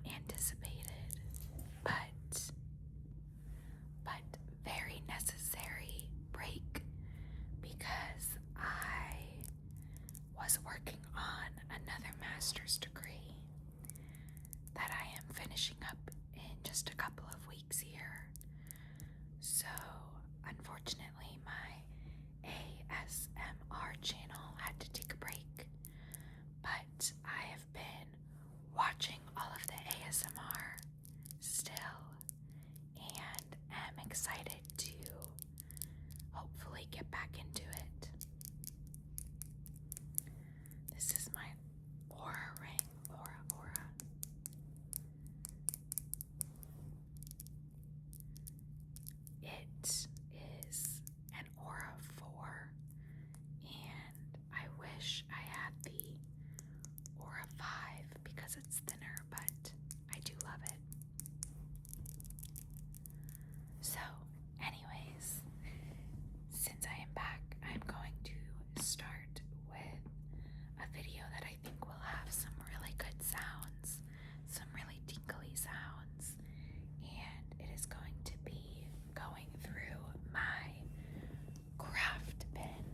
anticipated, but very necessary break because I was working on another master's degree that I am finishing up in just a couple of weeks here. So, unfortunately, my ASMR channel had to take a break, but I have been watching all of the ASMR still and am excited to hopefully get back into it. This is my Aura ring. Aura. It is an Aura 4, and I wish I had the Aura 5 because it's thinner, but I do love it. So, anyways, since I am back, I'm going to start with a video that I think will have some really good sounds, some really tingly sounds, and it is going to be going through my craft bin.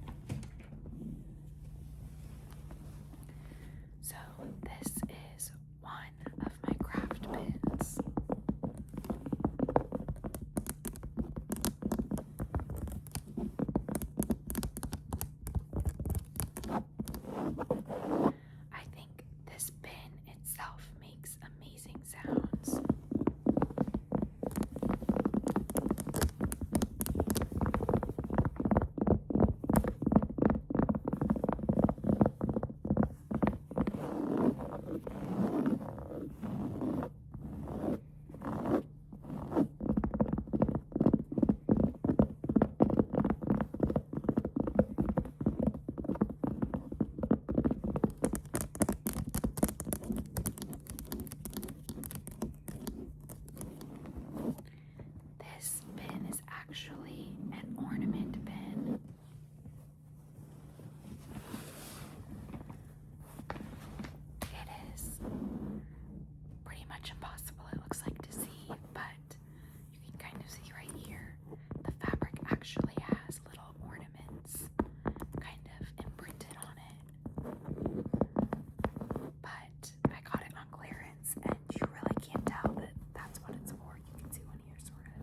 So this is one of my craft bins. I think this bin itself makes amazing sounds. This bin is actually an ornament bin. It is pretty much impossible, it looks like, to see, but you can kind of see right here. The fabric actually has little ornaments kind of imprinted on it. But I got it on clearance, and you really can't tell that that's what it's for. You can see one here, sort of.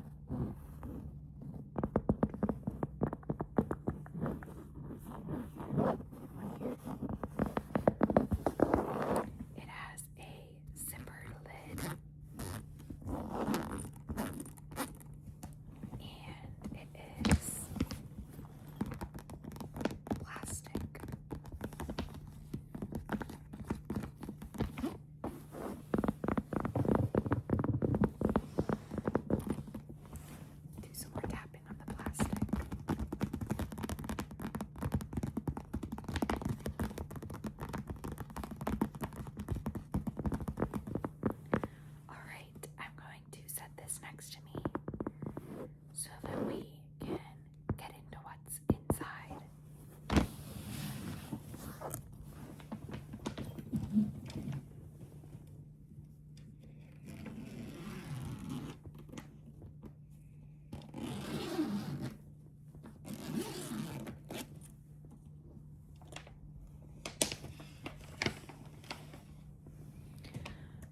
It has a zipper lid, and it is plastic. Do some more tapping on the plastic. Alright, I'm going to set this next to me so that we can get into what's inside.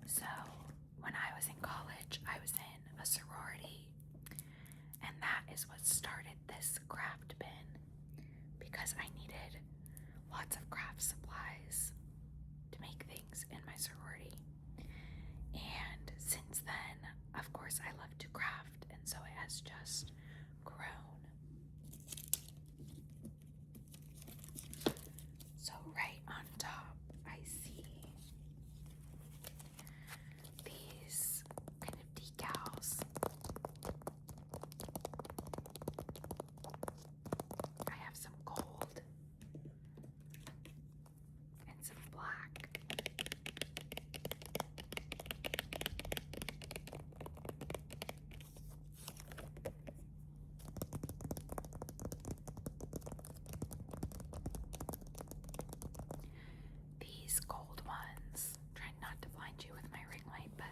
So, when I was in college, I was in a sorority, and that is what started this craft bin because I needed lots of craft supplies to make things in my sorority. And since then, of course, I love to craft, and so it has just grown. So right on top, I see these kind of decals. I have some gold and some black. These gold ones, trying not to blind you with my ring light, but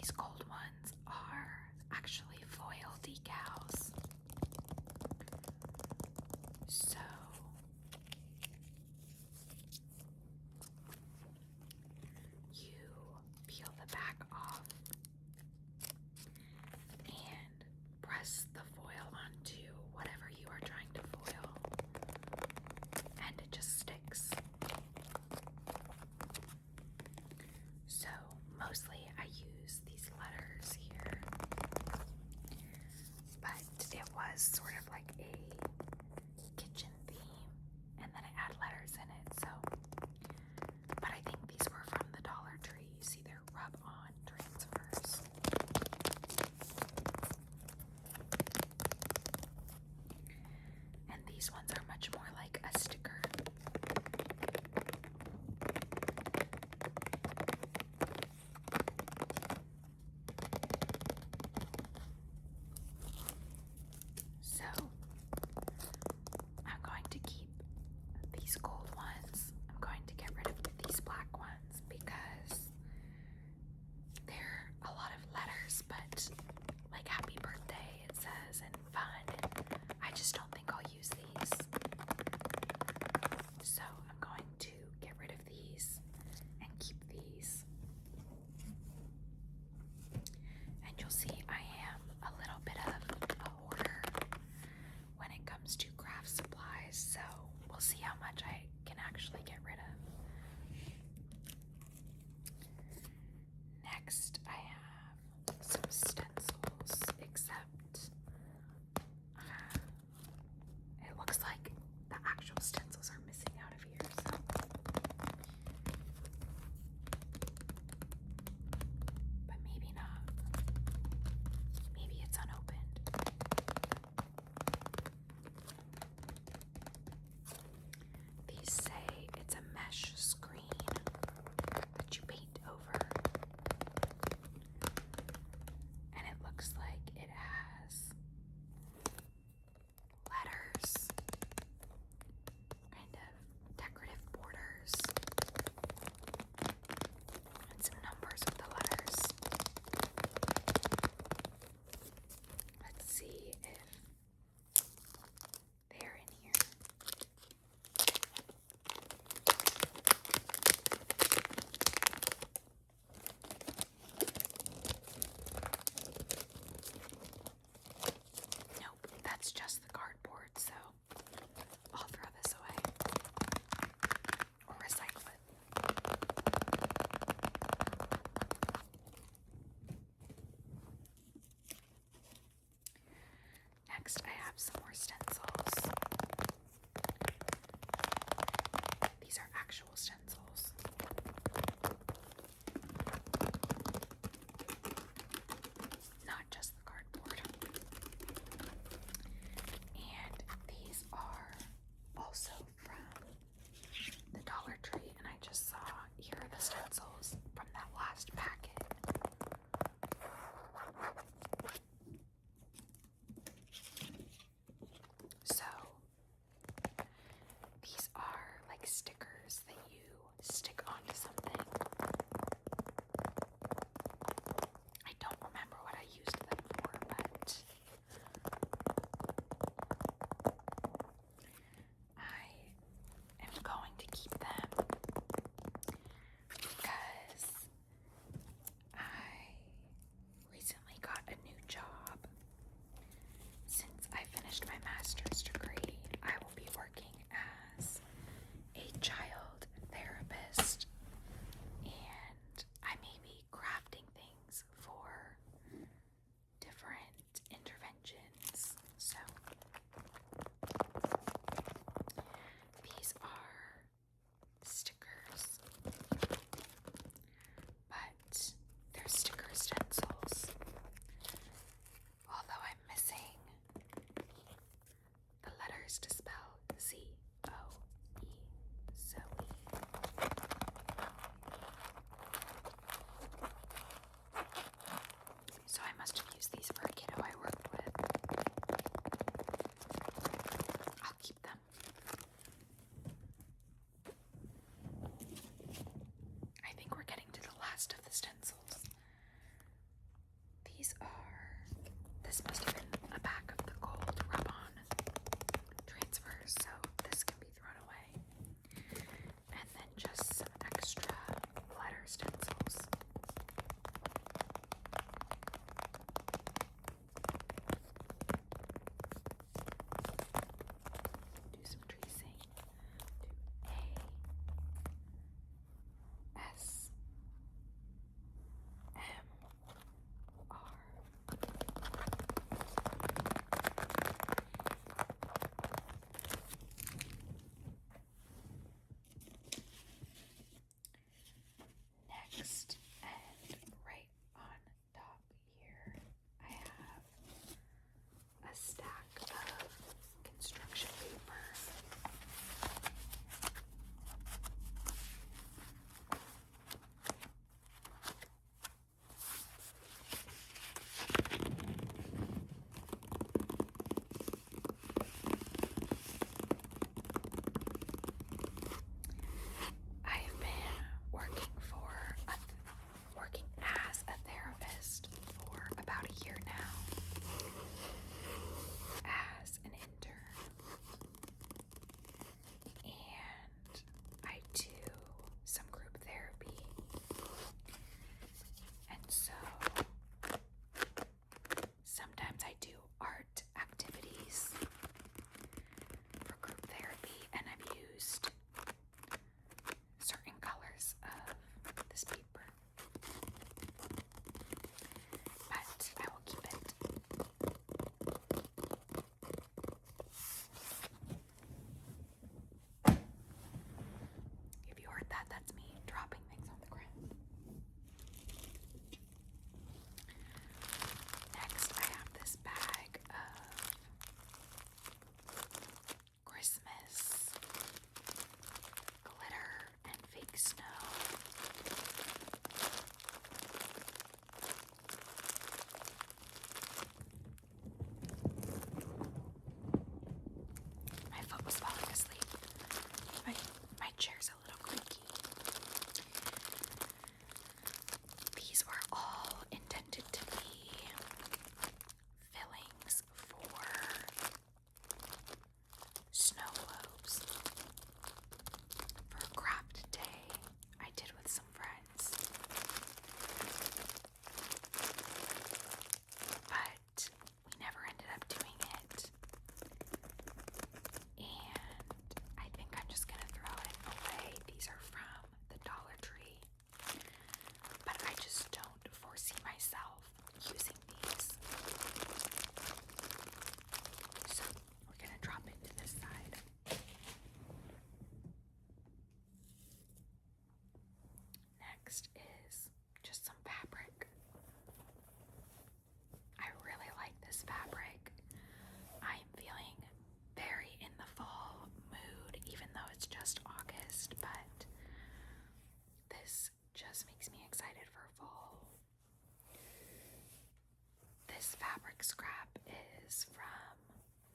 these gold ones are actually foil decals. So you peel the back off and press the foil onto whatever you are trying to foil, and it just sticks. So mostly I use these letters here, but it was sort of like a kitchen theme, and then it had letters in it, so. But I think these were from the Dollar Tree. You see their rub-on transfers. And these ones are much more like a sticker. So I'm going to keep these gold ones. I'm going to get rid of these black ones because they're a lot of letters, but like happy birthday it says, and fun, and I just don't think I'll use these. So I'm going to get rid of these and keep these. And you'll see I am a little bit of a hoarder when it comes to craft supplies, so we'll see how much I can actually get rid of. Next, I have some stencils, except it looks like the actual stencils are missing out of here, so. But maybe not. Maybe it's unopened. These say it's a mesh screen that you paint over. And it looks like it has letters, kind of decorative borders, and some numbers with the letters. Let's see if they're in here. Nope, that's just the cardboard, so I'll throw this away or recycle it. Next, I have some more stencils. These are actual stencils. Not just the cardboard. And these are also from the Dollar Tree, and I just saw here are the stencils from that last packet. So these are like stickers that you stick onto something. I don't remember what I used them for, but I am going to keep them because I recently got a new job. Since I finished my master's degree, I will be working as a child therapist, and I may be crafting things for different interventions. So these are stickers, but they're sticker stencils. Although I'm missing the letters to spell Z-O-E, Zoe. So I must have used these for a kiddo I worked with. I'll keep them. I think we're getting to the last of the stencils. Next, and right on top here, I have a stack of construction paper. I have been working as a therapist for about a year now as an intern, and I do some group therapy, and so sometimes I do art activities for group therapy, and I've used certain colors of this paper, but I will keep it. If you heard that, that's me dropping things on the ground. Next, I have this bag of Christmas glitter and fake snow. My foot was falling asleep. My chair's a little creaky. These are all intended to be fillings for snow globes for a craft day I did with some friends. But we never ended up doing it. And I think I'm just gonna throw it away. These are from the Dollar Tree. But I just don't foresee myself using these. So we're gonna drop it to this side. Next is just some fabric. I really like this fabric. I am feeling very in the fall mood, even though it's just August, but this just makes me excited for fall. This fabric scrap is from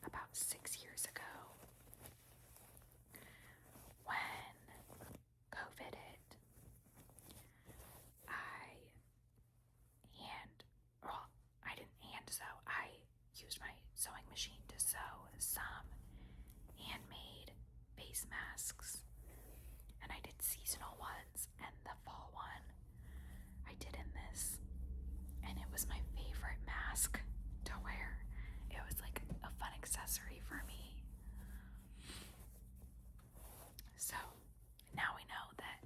about 6 years ago when COVID hit. I didn't hand sew. I used my sewing machine to sew some handmade face masks, and I did seasonal ones, and the fall one I did in this, and it was my favorite mask to wear. It was like a fun accessory for me. So now we know that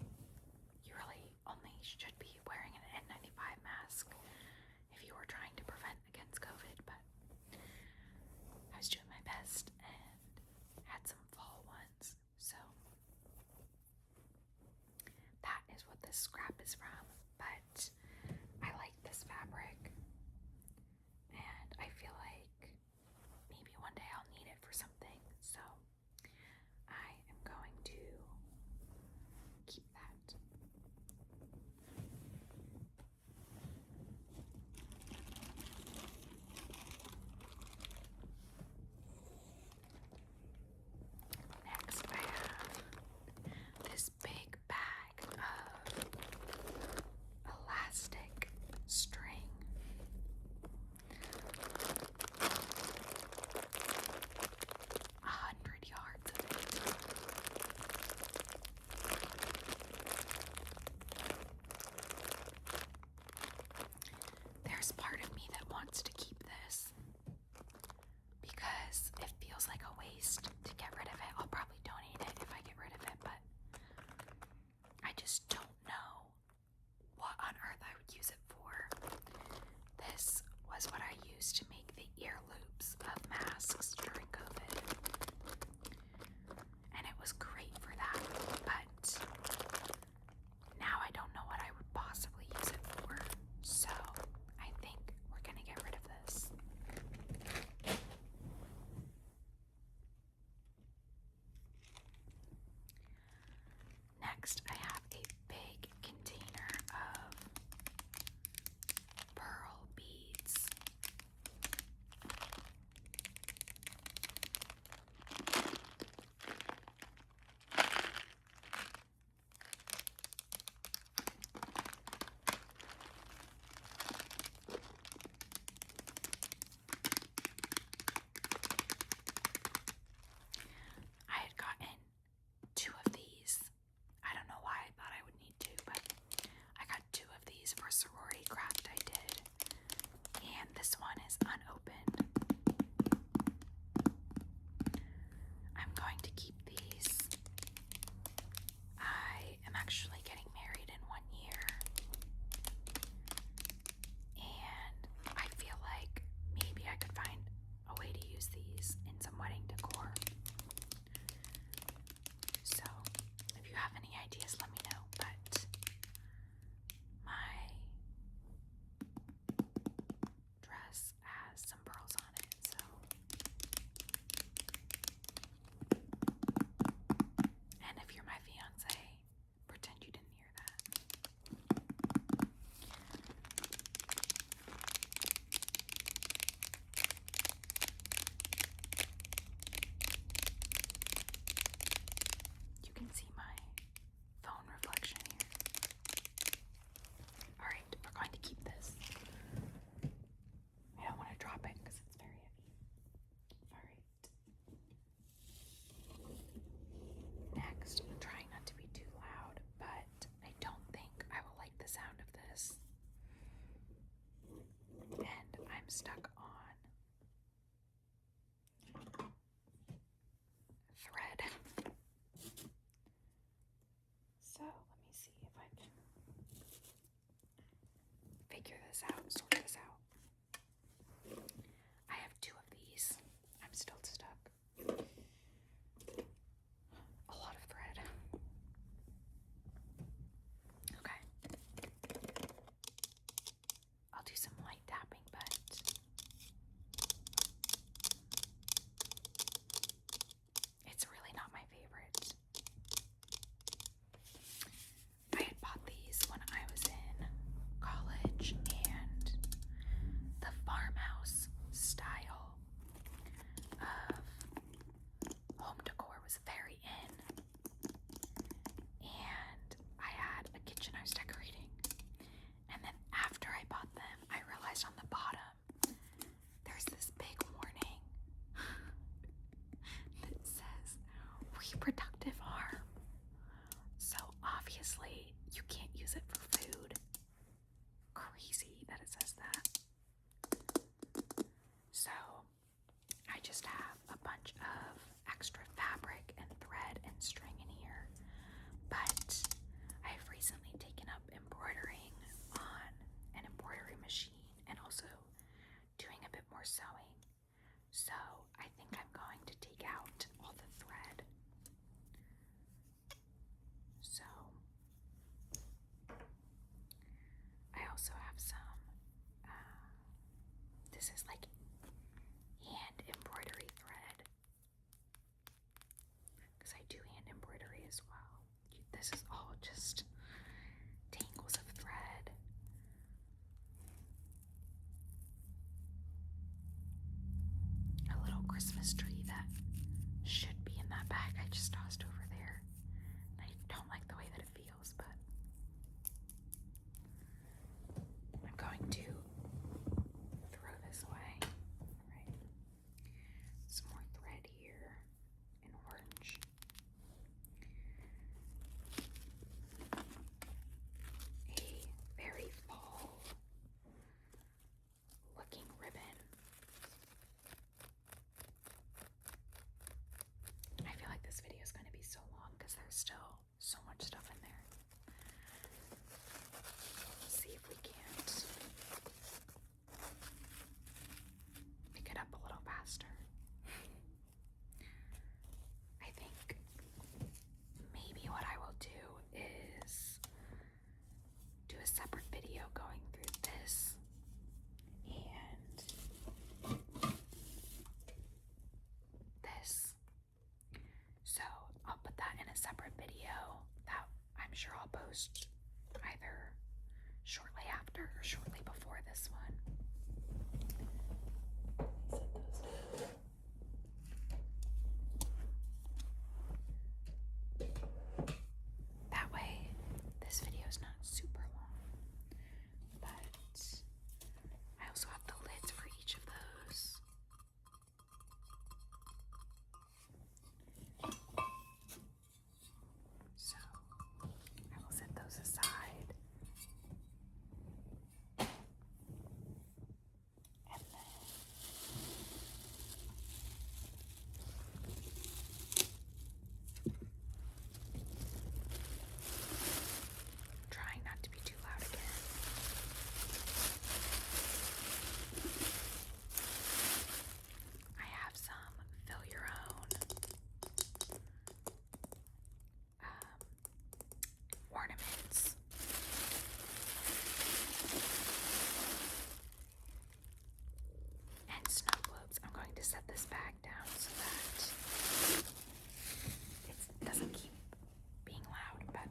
you really only should be wearing an N95 mask if you were trying to prevent against COVID, but I was doing my best and had some fall ones. So that is what this scrap is from, but I like this fabric, and I feel like maybe one day I'll need it for something, so I am going to keep that. Next, I have this big bag of figure this out, sort this out. I have 2 of these. I'm still stuck. A lot of thread. Okay. I'll do some light tapping, but it's really not my favorite. I had bought these when I was in college, and the farmhouse style of home decor was very in. And I had a kitchen I was decorating. And then after I bought them, I realized on the bottom there's this big warning that says reproductive harm. So obviously you can't use it for food. Crazy that it says that. So I just have a bunch of extra fabric and thread and string in here. But I've recently taken up embroidering on an embroidery machine and also doing a bit more sewing. So I think I'm going to take out all the thread. So I also have some, this is like hand embroidery thread, because I do hand embroidery as well. This is all just tangles of thread. A little Christmas tree that should be in that bag I just tossed over there. I don't like the way that it feels, but I'm going to throw this away. Alright. Some more thread here in orange. A very fall looking ribbon. I feel like this video is going to be so long because there's still so much stuff in there. Let's see if we can't pick it up a little faster. I think maybe what I will do is do a separate video going through this and this. So I'll put that in a separate video that I'm sure I'll post either shortly after or shortly before this one. Set those down. That way this video is not super long, but I also have the lids for each of those. So I will set those aside. And then trying not to be too loud again. I have some fill your own ornaments. And snow globes. I'm going to set this bag down so that it doesn't keep being loud, but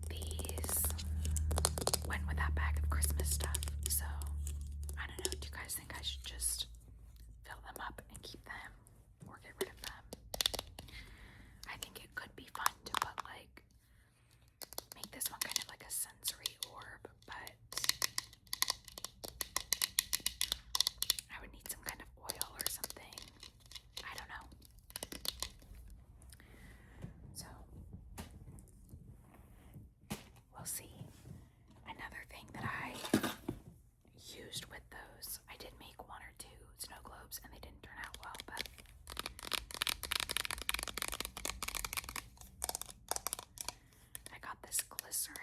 these went with that bag of Christmas stuff, so I don't know, do you guys think I should just fill them up and keep them or get rid of them? I think it could be fun to put like, make this one kind of like a sensory orb, but I would need some kind of oil or something. I don't know. So we'll see. Another thing that I used with those, I did make 1 or 2 snow globes and they didn't turn out well, but I got this glycerin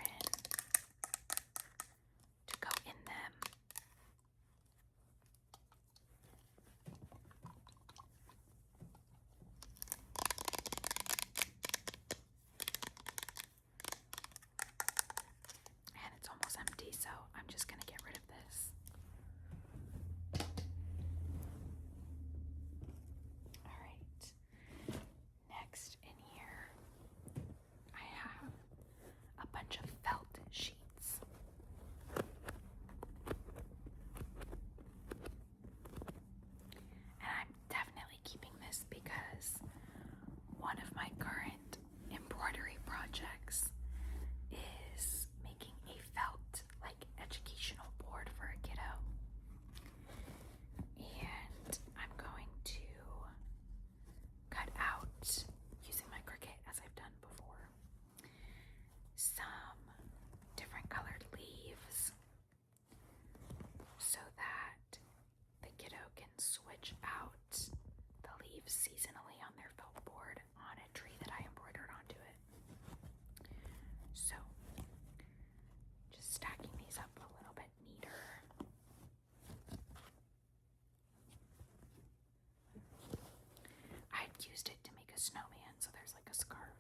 snowman, so there's like a scarf,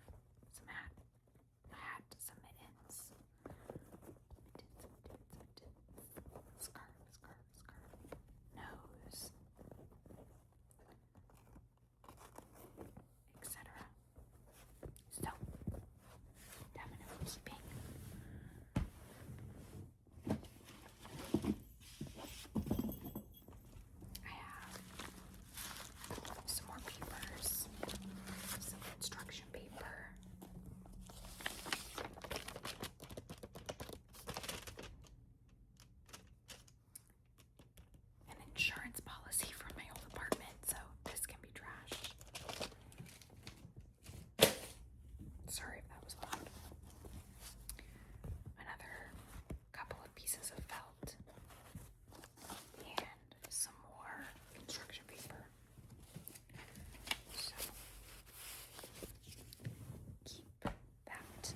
some hat, a hat, some mittens, scarf, nose, etc. So, definitely keeping. I have some more papers, some construction paper, an insurance policy from my old apartment, so this can be trashed. Sorry if that was loud. Another couple of pieces of felt and some more construction paper. So keep that.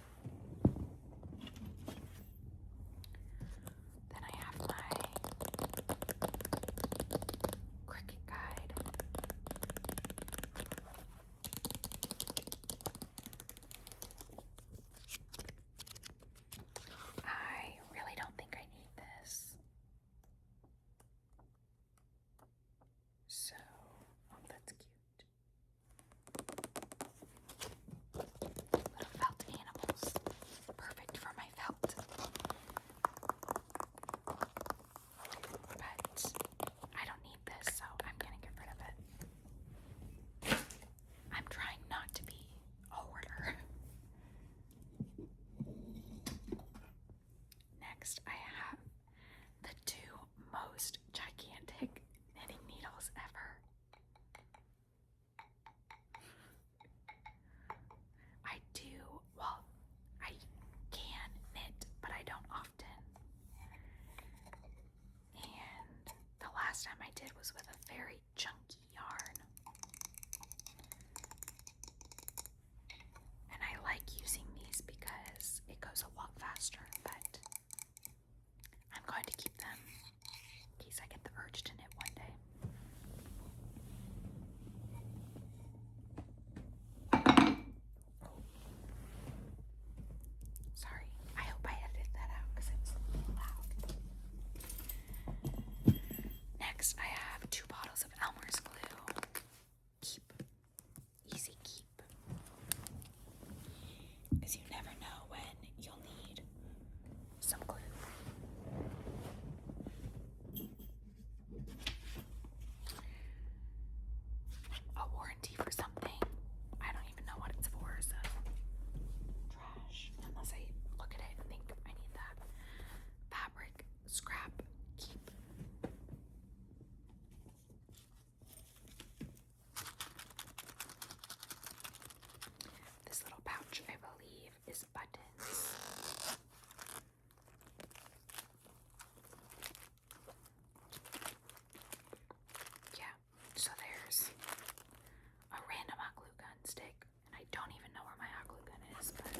Then I have my Cricut guide. I really don't think I need this. So, oh, that's cute. Little felt animals. Perfect for my felt. But I don't need this, so I'm gonna get rid of it. I'm trying not to be a hoarder. Next, I have the two most gigantic knitting needles ever. I can knit, but I don't often. And the last time I did was with a very chunky yarn. And I like using these because it goes a lot faster, but I'm going to keep them in case I get the urge to knit one day. Sorry, I hope I edited that out because it was a little loud. Next, I have 2 bottles of Elmer's glue. Keep. Easy keep. Because you never know when you'll need some glue. A warranty for something. I don't even know what it's for, so trash. Unless I look at it and think I need that. Fabric, scrap, keep. This little pouch, I believe, is buttons. Yeah, so there's a random hot glue gun stick, and I don't even know where my hot glue gun is, but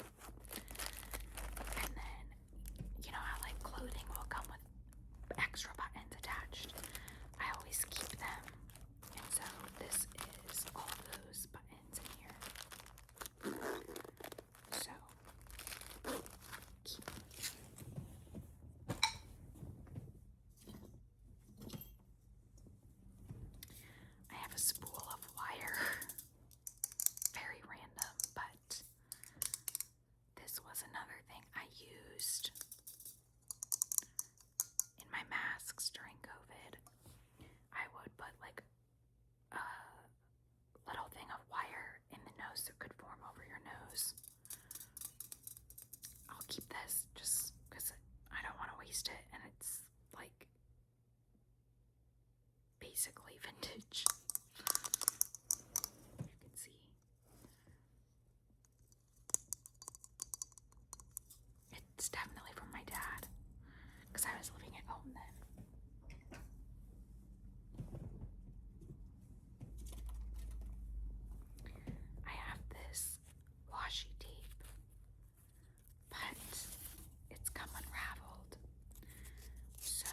and then you know how like clothing will come with extra buttons attached. I always keep them, and so this is all those buttons in here. So keep. I have a spool of wire. Very random, but this was another thing I used in my masks during COVID. I would put like a little thing of wire in the nose that could form over your nose. I'll keep this just because I don't want to waste it, and it's like basically vintage. You can see. It's definitely from my dad because I was living at home then. I have this washi tape, but it's come unraveled, so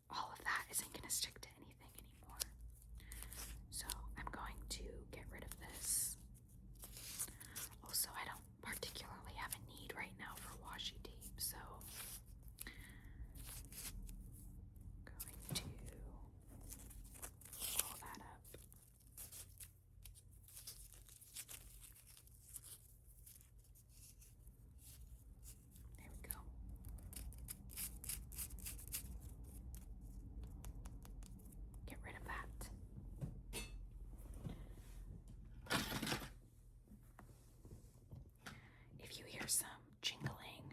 all of that isn't going to stick to anything anymore. if you hear some jingling,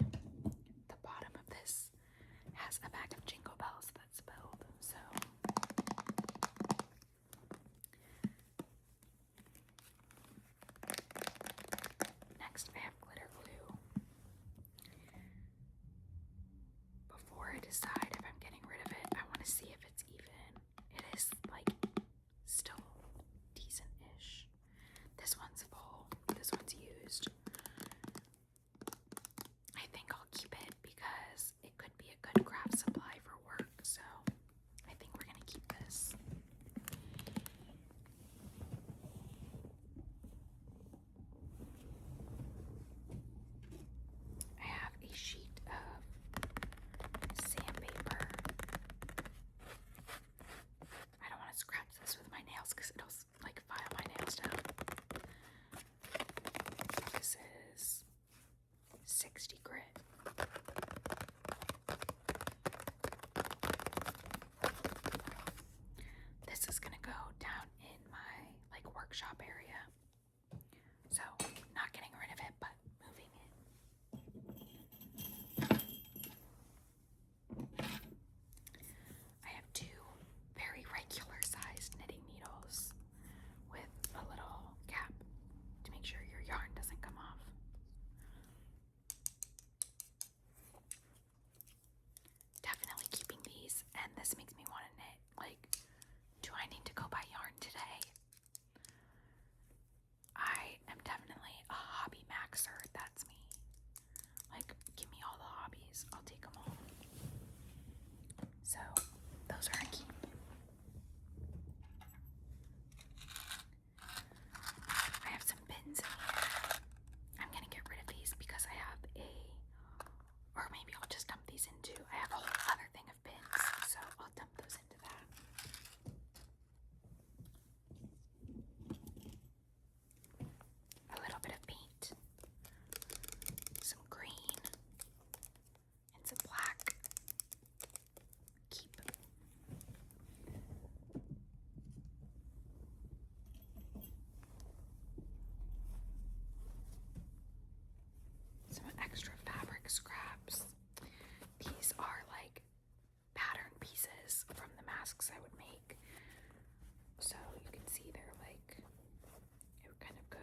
the bottom of this has a bag of Jingle Bells that spilled, so next I have glitter glue. Before I decide if I'm getting rid of it, I want to see if it's even. It is like still decent-ish. This one's full, this one's used. I think I'll keep it because it could be a good craft supply for work, so I think we're gonna keep this. I have a sheet of sandpaper. I don't want to scratch this with my nails because it'll like file my nails down. This is 60 grit. This is gonna go down in my like workshop area. So not getting rid of it, but moving it. I have two very regular sized knitting needles with a little cap to make sure your yarn doesn't come off. Definitely keeping these, and this makes me want to knit. Like, do I need to go buy yarn today? I am definitely a hobby maxer. That's me. Like, give me all the hobbies. I'll take them all. So, those are a keep. I have some bins in here. I'm gonna get rid of these because I have or maybe I'll just dump these into, I have a whole other thing of bins, so I'll dump those into that. A little bit of paint, some green, and some black. Keep. Some extra fabric scraps. These are like pattern pieces from the masks I would make. So you can see they're like, it would kind of go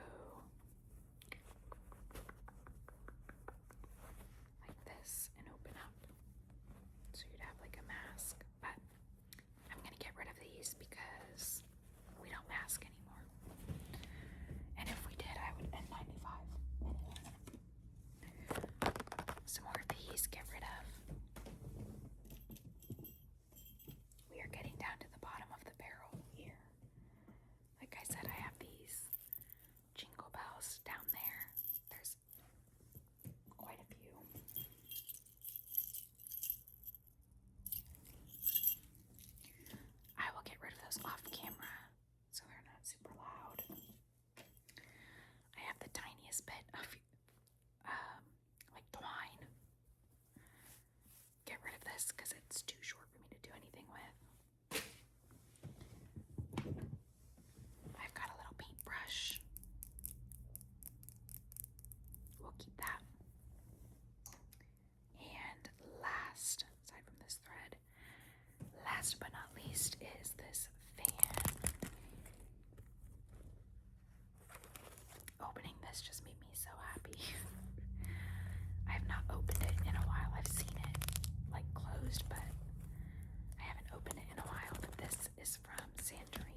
like this and open up. So you'd have like a mask, but I'm gonna get rid of these because we don't mask anymore. And if we did, I would N95. Some more of these, get rid of. We are getting down to the bottom of the barrel here. Like I said, I have these Jingle Bells down there. There's quite a few. I will get rid of those off camera so they're not super loud. I have the tiniest bit of like twine. Get rid of this because it's too short for me to do anything with. I've got a little paintbrush. We'll keep that. And last, aside from this thread, last but not least is this fan. Opening this just made me so happy. I have not opened it in a while. I've seen it like closed, but I haven't opened it in a while. But this is from Santorini.